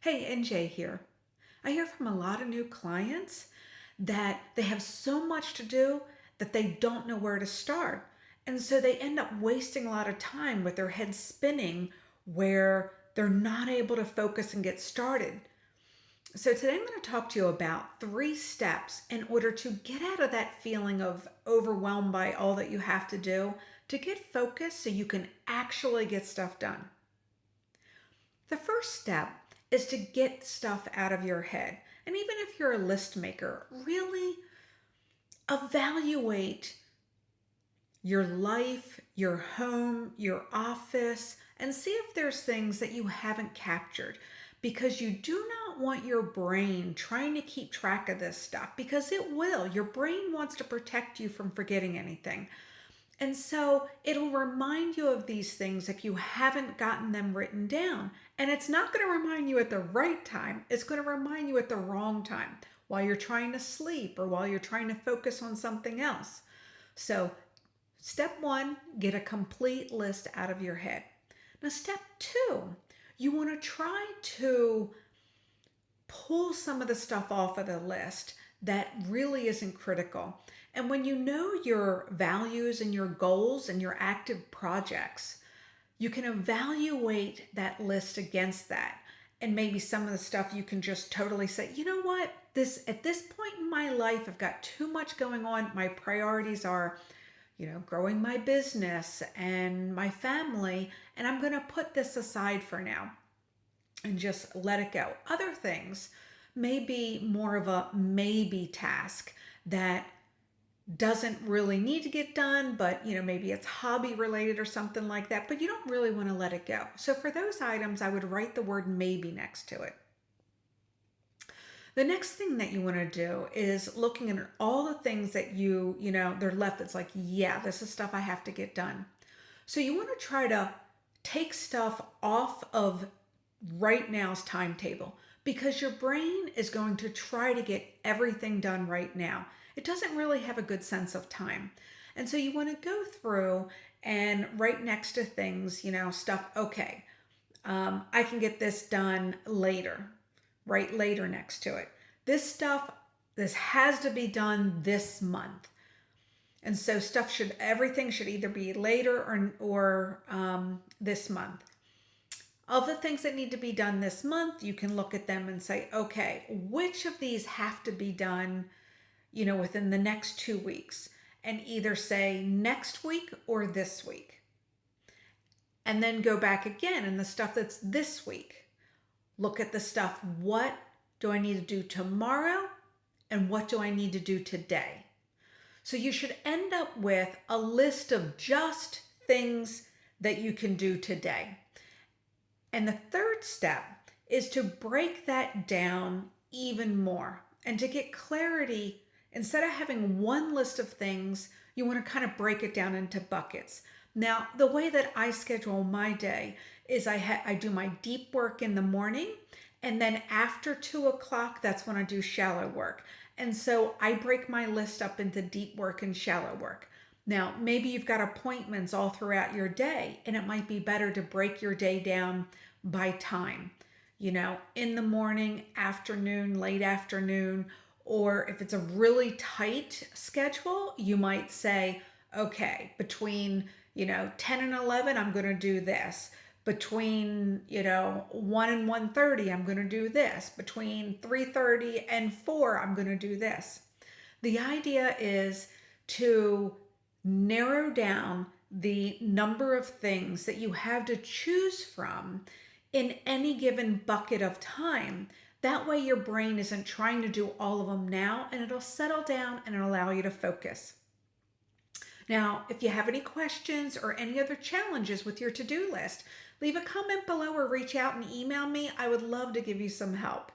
Hey, NJ here. I hear from a lot of new clients that they have so much to do that they don't know where to start. And so they end up wasting a lot of time with their head spinning where they're not able to focus and get started. So today I'm going to talk to you about 3 steps in order to get out of that feeling of overwhelmed by all that you have to do to get focused so you can actually get stuff done. The first step is to get stuff out of your head. And even if you're a list maker, really evaluate your life, your home, your office, and see if there's things that you haven't captured. Because you do not want your brain trying to keep track of this stuff because it will. Your brain wants to protect you from forgetting anything. And so it'll remind you of these things if you haven't gotten them written down. And it's not going to remind you at the right time, it's going to remind you at the wrong time while you're trying to sleep or while you're trying to focus on something else. So, step 1, get a complete list out of your head. Now, step 2, you want to try to pull some of the stuff off of the list that really isn't critical. And when you know your values and your goals and your active projects, you can evaluate that list against that. And maybe some of the stuff you can just totally say, you know what, this at this point in my life, I've got too much going on. My priorities are, growing my business and my family, and I'm going to put this aside for now and just let it go. Other things may be more of a maybe task that doesn't really need to get done, but maybe it's hobby related or something like that, but you don't really want to let it go. So for those items, I would write the word maybe next to it. The next thing that you want to do is looking at all the things that they're left that's like, yeah, this is stuff I have to get done. So you want to try to take stuff off of right now's timetable because your brain is going to try to get everything done right now. It doesn't really have a good sense of time. And so you want to go through and write next to things, stuff, okay, I can get this done later. Write later next to it. This has to be done this month. And so everything should either be later or this month. Of the things that need to be done this month, you can look at them and say, okay, which of these have to be done, within the next 2 weeks? And either say next week or this week. And then go back again and the stuff that's this week. Look at the stuff, what do I need to do tomorrow? And what do I need to do today? So you should end up with a list of just things that you can do today. And the third step is to break that down even more and to get clarity. Instead of having one list of things, you want to kind of break it down into buckets. Now, the way that I schedule my day is I do my deep work in the morning, and then after 2 o'clock, that's when I do shallow work. And so I break my list up into deep work and shallow work. Now, maybe you've got appointments all throughout your day, and it might be better to break your day down by time, in the morning, afternoon, late afternoon, or if it's a really tight schedule, you might say, okay, between, 10 and 11, I'm going to do this. Between, 1 and 1:30, I'm going to do this. Between 3:30 and 4, I'm going to do this. The idea is to narrow down the number of things that you have to choose from in any given bucket of time. That way your brain isn't trying to do all of them now, and it'll settle down and it'll allow you to focus. Now, if you have any questions or any other challenges with your to-do list, leave a comment below or reach out and email me. I would love to give you some help.